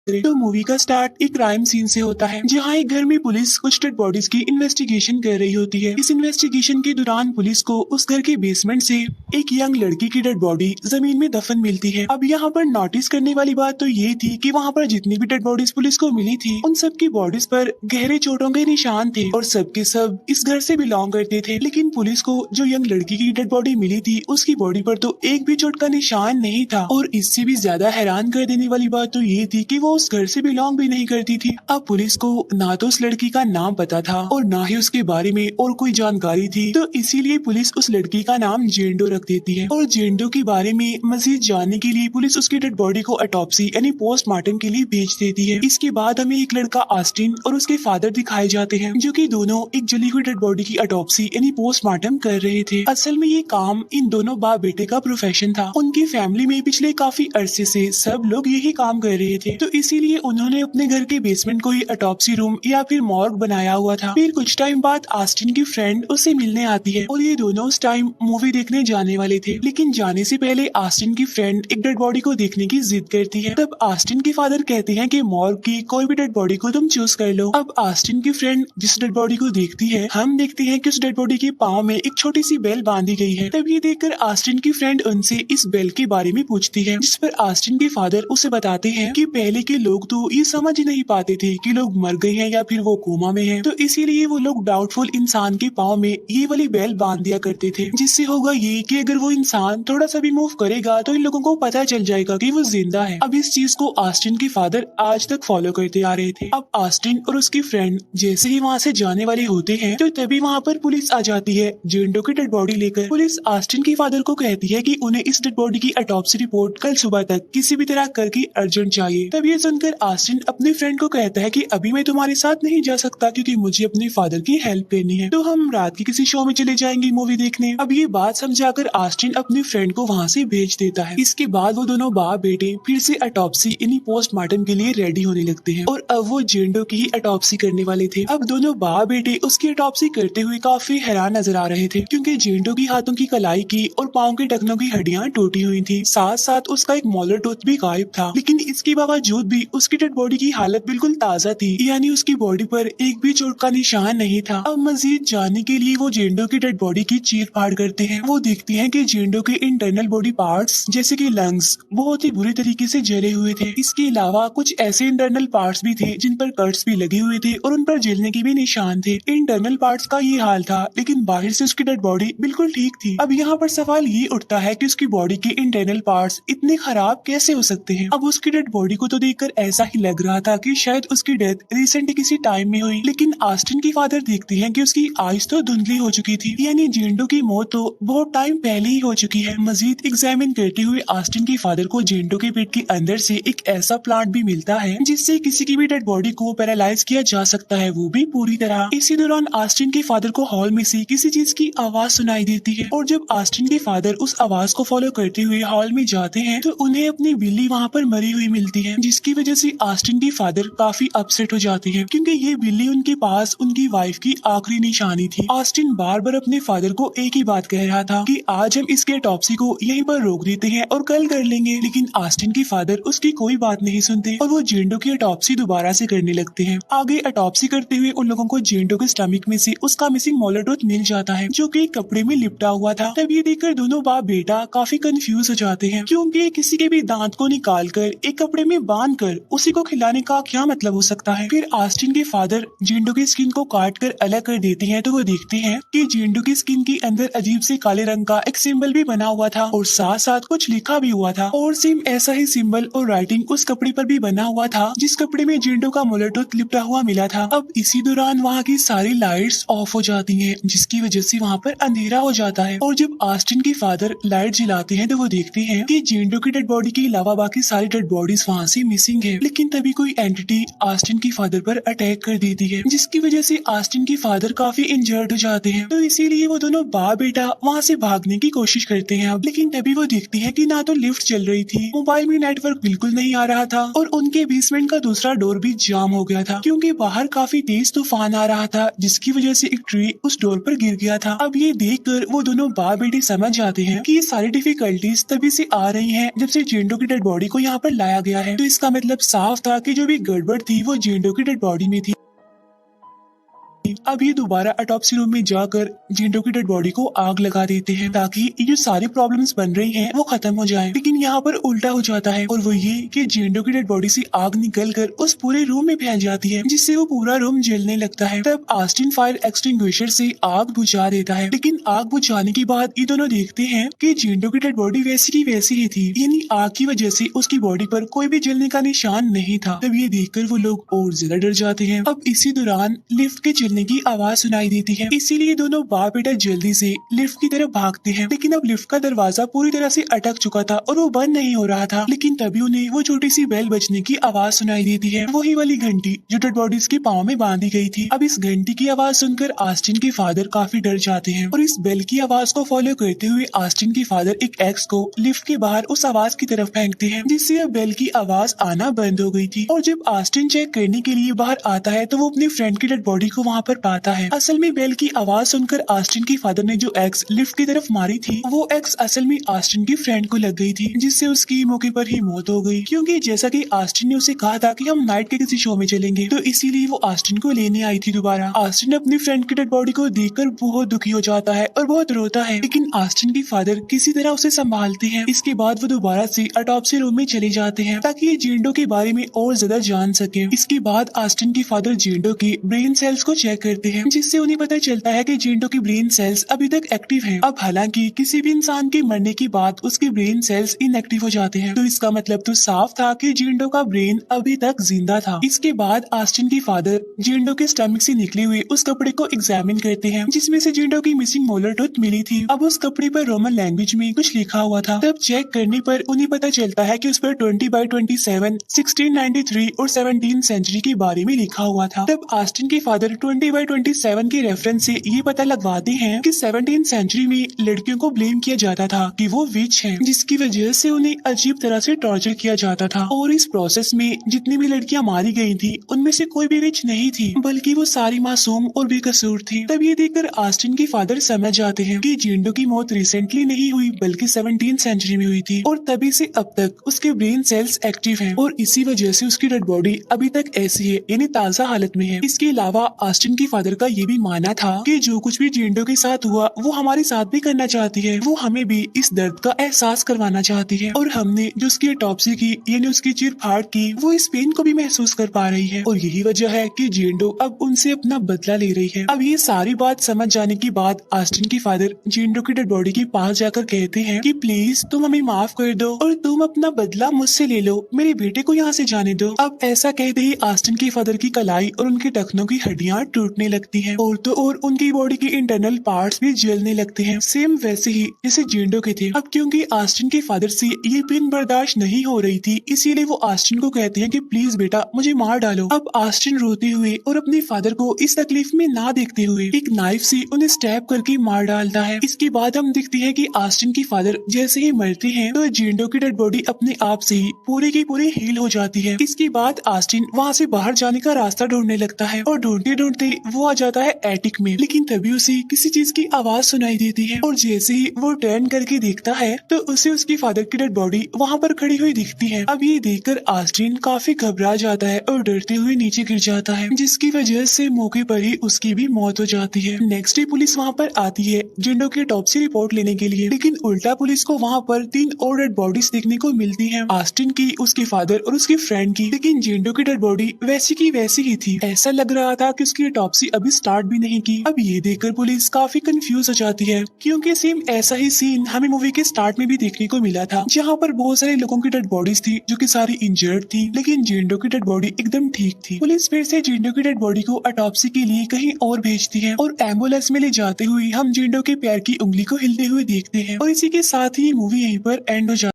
करें। तो मूवी का स्टार्ट एक क्राइम सीन से होता है, जहाँ एक घर में पुलिस कुछ डेड बॉडीज की इन्वेस्टिगेशन कर रही होती है। इस इन्वेस्टिगेशन के दौरान पुलिस को उस घर के बेसमेंट से एक यंग लड़की की डेड बॉडी जमीन में दफन मिलती है। अब यहाँ पर नोटिस करने वाली बात तो ये थी कि वहाँ पर जितनी भी डेड बॉडीज पुलिस को मिली थी, उन सब की बॉडीज पर गहरे चोटों के निशान थे और सबके सब इस घर से बिलोंग करते थे। लेकिन पुलिस को जो यंग लड़की की डेड बॉडी मिली थी, उसकी बॉडी पर तो एक भी चोट का निशान नहीं था। और इससे भी ज्यादा हैरान कर देने वाली बात तो ये थी कि वो उस घर से बिलोंग भी नहीं करती थी। अब पुलिस को ना तो उस लड़की का नाम पता था और ना ही उसके बारे में और कोई जानकारी थी, तो इसीलिए पुलिस उस लड़की का नाम जेंडो रख देती है। और जेंडो के बारे में मजीद जानने के लिए पुलिस उसकी डेड बॉडी को ऑटोप्सी यानी पोस्टमार्टम के लिए भेज देती है। इसके बाद हमें एक लड़का ऑस्टिन और उसके फादर दिखाए जाते हैं, जो कि दोनों एक जली हुई डेड बॉडी की ऑटोप्सी यानी पोस्टमार्टम कर रहे थे। असल में ये काम इन दोनों बाप बेटे का प्रोफेशन था। उनकी फैमिली में पिछले काफी अरसे से सब लोग यही काम कर रहे थे, तो इसीलिए उन्होंने अपने घर के बेसमेंट को ही ऑटोप्सी रूम या फिर मॉर्ग बनाया हुआ था। फिर कुछ टाइम बाद ऑस्टिन की फ्रेंड उससे मिलने आती है और ये दोनों उस टाइम मूवी देखने जाने वाले थे। लेकिन जाने से पहले ऑस्टिन की फ्रेंड एक डेड बॉडी को देखने की जिद करती है। तब ऑस्टिन के फादर कहते हैं कि मॉर्ग की कोई भी डेड बॉडी को तुम चूज कर लो। अब ऑस्टिन की फ्रेंड जिस डेड बॉडी को देखती है, हम देखते हैं कि उस डेड बॉडी के पाँव में एक छोटी सी बेल बांधी गई है। तब ये देखकर ऑस्टिन की फ्रेंड उनसे इस बेल के बारे में पूछती है, जिस पर ऑस्टिन के फादर उसे बताते हैं कि पहले के लोग तो ये समझ ही नहीं पाते थे कि लोग मर गए हैं या फिर वो कोमा में हैं, तो इसीलिए वो लोग डाउटफुल इंसान के पाँव में ये वाली बेल बांध दिया करते थे, जिससे होगा ये कि अगर वो इंसान थोड़ा सा भी मूव करेगा तो इन लोगों को पता चल जाएगा कि वो जिंदा है। अब इस चीज को ऑस्टिन के फादर आज तक फॉलो करते आ रहे थे। अब ऑस्टिन और उसकी फ्रेंड जैसे ही वहाँ से जाने वाले होते हैं, तो तभी वहाँ पर पुलिस आ जाती है जेंडो की डेड बॉडी लेकर। पुलिस ऑस्टिन के फादर को कहती है कि उन्हें इस डेड बॉडी की ऑटोप्सी रिपोर्ट कल सुबह तक किसी भी तरह करके अर्जेंट चाहिए। तब ये सुनकर ऑस्टिन अपने फ्रेंड को कहता है कि अभी मैं तुम्हारे साथ नहीं जा सकता क्योंकि मुझे अपने फादर की हेल्प करनी है, तो हम रात की किसी शो में चले जाएंगे मूवी देखने। अब ये बात समझाकर ऑस्टिन अपने फ्रेंड को वहाँ से भेज देता है। इसके बाद वो दोनों बाप बेटे फिर से ऑटोप्सी यानी पोस्टमार्टम के लिए रेडी होने लगते हैं और अब वो जेंडो की ही ऑटोप्सी करने वाले थे। अब दोनों बाप बेटे उसकी ऑटोप्सी करते हुए काफी हैरान नजर आ रहे थे, क्योंकि जेंडो की हाथों की कलाई की और पाँव के टखनों की हड्डियां टूटी हुई थी, साथ साथ उसका एक मोलर टूथ भी गायब था। लेकिन इसके बावजूद भी उसकी डेड बॉडी की हालत बिल्कुल ताजा थी, यानी उसकी बॉडी पर एक भी चोट का निशान नहीं था। अब मजीद जानने के लिए वो जेंडो की डेड बॉडी की चीर फाड़ करते हैं। वो देखते हैं कि जेंडो के इंटरनल बॉडी पार्ट्स जैसे कि लंग्स बहुत ही बुरी तरीके से जले हुए थे। इसके अलावा कुछ ऐसे इंटरनल पार्ट्स भी थे जिन पर कट्स भी लगे हुए थे और उन पर जलने के भी निशान थे। इंटरनल पार्ट्स का ये हाल था, लेकिन बाहर से उसकी डेड बॉडी बिल्कुल ठीक थी। अब यहाँ पर सवाल ये उठता है कि उसकी बॉडी के इंटरनल पार्ट्स इतने खराब कैसे हो सकते हैं। अब उसकी डेड बॉडी को तो देखकर ऐसा ही लग रहा था कि शायद उसकी डेथ रिसेंट किसी टाइम में हुई, लेकिन ऑस्टिन के फादर देखते हैं कि उसकी आइज तो धुंधली हो चुकी थी, यानी जेंडो की मौत तो बहुत टाइम पहले ही हो चुकी है। मजीद एग्जामिन करते हुए ऑस्टिन के फादर को जेंडो के पेट के अंदर से एक ऐसा प्लांट भी मिलता है जिससे किसी की भी डेड बॉडी को पैरालाइज किया जा सकता है, वो भी पूरी तरह। इसी दौरान ऑस्टिन के फादर को हॉल में से किसी चीज की आवाज सुनाई देती है और जब ऑस्टिन के फादर उस आवाज को फॉलो करते हुए हॉल में जाते हैं तो उन्हें अपनी बिल्ली वहाँ पर मरी हुई मिलती है, जिसकी वजह से ऑस्टिन के फादर काफी अपसेट हो जाते हैं, क्योंकि ये बिल्ली उनके पास उनकी वाइफ की आखिरी निशानी थी। ऑस्टिन बार बार अपने फादर को एक ही बात कह रहा था कि आज हम इसके ऑटोप्सी को यहीं पर रोक देते हैं और कल कर लेंगे, लेकिन ऑस्टिन के फादर उसकी कोई बात नहीं सुनते और वो जेंडो की ऑटोप्सी दोबारा से करने लगते हैं। आगे ऑटोप्सी करते हुए उन लोगों को जेंडो के स्टमक में से उसका मिसिंग मोलर टूथ मिल जाता है, जो कि कपड़े में लिपटा हुआ था। तब ये देखकर दोनों बाप बेटा काफी कंफ्यूज हो जाते हैं, क्योंकि किसी के भी दांत को निकाल कर एक कपड़े में बांध कर उसी को खिलाने का क्या मतलब हो सकता है। फिर ऑस्टिन के फादर जेंडो की स्किन को काट कर अलग कर देते हैं, तो वो देखते हैं कि जेंडो की स्किन के अंदर अजीब से काले रंग का एक सिंबल भी बना हुआ था और साथ साथ कुछ लिखा भी हुआ था, और सेम ऐसा ही सिंबल और राइटिंग उस कपड़े पर भी बना हुआ था जिस कपड़े में जेंडो का मोलर टूथ लिपटा हुआ मिला था। अब इसी दौरान वहाँ की सारी लाइट्स ऑफ हो जाती हैं, जिसकी वजह से वहाँ पर अंधेरा हो जाता है और जब ऑस्टिन के फादर लाइट जलाते हैं तो वो देखते हैं कि जेंडो की डेड बॉडी के अलावा बाकी सारी डेड बॉडीज वहाँ से मिसिंग है। लेकिन तभी कोई एंटिटी ऑस्टिन के फादर पर अटैक कर देती है, जिसकी वजह से ऑस्टिन के फादर काफी इंजर्ड हो जाते हैं, तो इसीलिए वो दोनों बाप बेटा वहाँ से भागने की कोशिश करते हैं। अब लेकिन तभी वो देखते हैं कि ना तो लिफ्ट चल रही थी, मोबाइल में नेटवर्क बिल्कुल नहीं आ रहा था और उनके बेसमेंट का दूसरा डोर भी जाम हो गया था, क्योंकि बाहर काफी तेज तूफान आ रहा था, जिसकी वजह से एक ट्री उस डोर पर गिर गया था। अब ये देखकर वो दोनों बाप बेटे समझ जाते हैं कि ये सारी डिफिकल्टीज तभी से आ रही हैं जब से जेंडो की डेड बॉडी को यहाँ पर लाया गया है, तो इसका मतलब साफ था कि जो भी गड़बड़ थी वो जिंडो की डेड बॉडी में थी। अब ये दोबारा ऑटोप्सी रूम में जाकर जिंडो की डेड बॉडी को आग लगा देते हैं ताकि ये जो सारी प्रॉब्लम्स बन रही हैं वो खत्म हो जाए। लेकिन यहाँ पर उल्टा हो जाता है और वो ये कि जिंडो की डेड बॉडी से आग निकल कर उस पूरे रूम में फैल जाती है, जिससे वो पूरा रूम जलने लगता है। तब ऑस्टिन फायर एक्सटिंग्विशर से आग बुझा देता है, लेकिन आग बुझाने के बाद ये दोनों देखते हैं कि जिंडो की डेड बॉडी वैसी की वैसी ही थी, यानी आग की वजह से उसकी बॉडी पर कोई भी जलने का निशान नहीं था। तब ये देखकर वो लोग और ज्यादा डर जाते हैं। अब इसी दौरान लिफ्ट के चलने की आवाज सुनाई देती है, इसीलिए दोनों बाप बेटा जल्दी से लिफ्ट की तरफ भागते हैं। लेकिन अब लिफ्ट का दरवाजा पूरी तरह से अटक चुका था और वो बंद नहीं हो रहा था। लेकिन तभी उन्हें वो छोटी सी बेल बजने की आवाज सुनाई देती है, वही वाली घंटी जो डेड बॉडीज के पाँव में बांधी गई थी। अब इस घंटी की आवाज सुनकर ऑस्टिन के फादर काफी डर जाते हैं और इस बेल की आवाज को फॉलो करते हुए ऑस्टिन के फादर एक एक्स को लिफ्ट के बाहर उस आवाज की तरफ फेंकते हैं, जिससे अब बेल की आवाज आना बंद हो गई थी। और जब ऑस्टिन चेक करने के लिए बाहर आता है तो वो अपने फ्रेंड की डेड बॉडी को वहाँ पर पाता है। असल में बेल की आवाज सुनकर ऑस्टिन के फादर ने जो एक्स लिफ्ट की तरफ मारी थी वो एक्स असल में ऑस्टिन की फ्रेंड को लग गई थी, जिससे उसकी मौके पर ही मौत हो गई। क्योंकि जैसा कि ऑस्टिन ने उसे कहा था कि हम नाइट के किसी शो में चलेंगे, तो इसीलिए वो ऑस्टिन को लेने आई थी दोबारा। ऑस्टिन अपनी फ्रेंड की डेड बॉडी को देखकर बहुत दुखी हो जाता है और बहुत रोता है, लेकिन ऑस्टिन के फादर किसी तरह उसे संभालते हैं। इसके बाद वो दोबारा से ऑटोप्सी रूम में चले जाते हैं ताकि ये जिंडो के बारे में और ज्यादा जान सके। इसके बाद ऑस्टिन के फादर जिंडो के ब्रेन सेल्स को चेक करते हैं, जिससे उन्हें पता चलता है कि जिंडो की ब्रेन सेल्स अभी तक एक्टिव हैं। अब हालांकि किसी भी इंसान के मरने के बाद उसके ब्रेन सेल्स इनएक्टिव हो जाते हैं, तो इसका मतलब तो साफ था कि जिंडो का ब्रेन अभी तक जिंदा था। इसके बाद ऑस्टिन के फादर जिंडो के स्टमक से निकले हुए उस कपड़े को एग्जामिन करते हैं, जिसमें से जिंडो की मिसिंग मोलर टूथ मिली थी। अब उस कपड़े पर रोमन लैंग्वेज में कुछ लिखा हुआ था। तब चेक करने पर उन्हें पता चलता है कि उस पर 20/27, 1693 और 17th सेंचुरी के बारे में लिखा हुआ था। तब ऑस्टिन के फादर 20/27 के रेफरेंस से ये पता लगवाते हैं कि 17th सेंचुरी में लड़कियों को ब्लेम किया जाता था कि वो विच हैं, जिसकी वजह से उन्हें अजीब तरह से टॉर्चर किया जाता था। और इस प्रोसेस में जितनी भी लड़कियां मारी गई थी उनमें से कोई भी विच नहीं थी, बल्कि वो सारी मासूम और बेकसूर थी। तब ये देखकर ऑस्टिन के फादर समझ जाते हैं कि जिंडो की मौत रिसेंटली नहीं हुई बल्कि 17th सेंचुरी में हुई थी, और तभी से अब तक उसके ब्रेन सेल्स एक्टिव हैं और इसी वजह से उसकी डेड बॉडी अभी तक ऐसी है, यानी ताजा हालत में है। इसके अलावा ऑस्टिन के फादर का ये भी मानना था कि जो कुछ भी जिंडो के साथ हुआ वो हमारे साथ भी करना चाहती है, वो हमें भी इस दर्द का एहसास करवाना चाहती है, और हमने जो उसकी ऑटोप्सी की यानी उसकी चीर फाड़ की वो इस पेन को भी महसूस कर पा रही है, और यही वजह है कि जिंडो अब उनसे अपना बदला ले रही है। अब ये सारी बात समझ जाने के बाद ऑस्टिन के फादर जिंडो की डेड बॉडी के पास जाकर कहते हैं कि प्लीज तुम हमें माफ कर दो और तुम अपना बदला मुझसे ले लो, मेरे बेटे को यहाँ से जाने दो। अब ऐसा कहते ही ऑस्टिन के फादर की कलाई और उनके टखनों की हड्डियां टूटने लगती हैं, और तो और उनकी बॉडी के इंटरनल पार्ट्स भी जलने लगते हैं, सेम वैसे ही जैसे जिंडो के थे। अब क्योंकि ऑस्टिन के फादर से ये पेन बर्दाश्त नहीं हो रही थी, इसीलिए वो ऑस्टिन को कहते हैं कि प्लीज बेटा मुझे मार डालो। अब ऑस्टिन रोते हुए और अपने फादर को इस तकलीफ में ना देखते हुए एक नाइफ से उन्हें स्टैब करके मार डालता है। इसके बाद हम देखते हैं कि ऑस्टिन की फादर जैसे ही मरते हैं तो जिंडो की डेड बॉडी अपने आप से ही पूरी की पूरी हील हो जाती है। इसके बाद ऑस्टिन वहाँ से बाहर जाने का रास्ता ढूंढने लगता है और ढूंढते ढूंढते वो आ जाता है एटिक में, लेकिन तभी उसे किसी चीज की आवाज सुनाई देती है, और जैसे ही वो टर्न करके देखता है तो उसे उसकी फादर की डेड बॉडी वहाँ पर खड़ी हुई दिखती है। अब ये देखकर ऑस्टिन काफी घबरा जाता है और डरते हुए नीचे गिर जाता है, जिसकी वजह से मौके पर ही उसकी भी मौत हो जाती है। नेक्स्ट डे पुलिस वहाँ पर आती है जिंडो की ऑटोप्सी रिपोर्ट लेने के लिए, लेकिन उल्टा पुलिस को वहाँ पर 3 और डेड बॉडीज देखने को मिलती है, ऑस्टिन की, उसके फादर और उसकी फ्रेंड की। लेकिन जिंडो की डेड बॉडी वैसी की वैसी ही थी, ऐसा लग रहा था कि उसकी ऑटोप्सी अभी स्टार्ट भी नहीं की। अब ये देखकर पुलिस काफी कंफ्यूज हो जाती है, क्योंकि सेम ऐसा ही सीन हमें मूवी के स्टार्ट में भी देखने को मिला था, जहाँ पर बहुत सारे लोगों की डेड बॉडीज थी जो कि सारी इंजर्ड थी, लेकिन जिंडो की डेड बॉडी एकदम ठीक थी। पुलिस फिर से जिंडो की डेड बॉडी को ऑटोप्सी के लिए कहीं और भेजती है, और एम्बुलेंस में ले जाते हुए हम जिंडो के पैर की उंगली को हिलते हुए देखते हैं, और इसी के साथ ही मूवी यहीं पर एंड हो जाती है।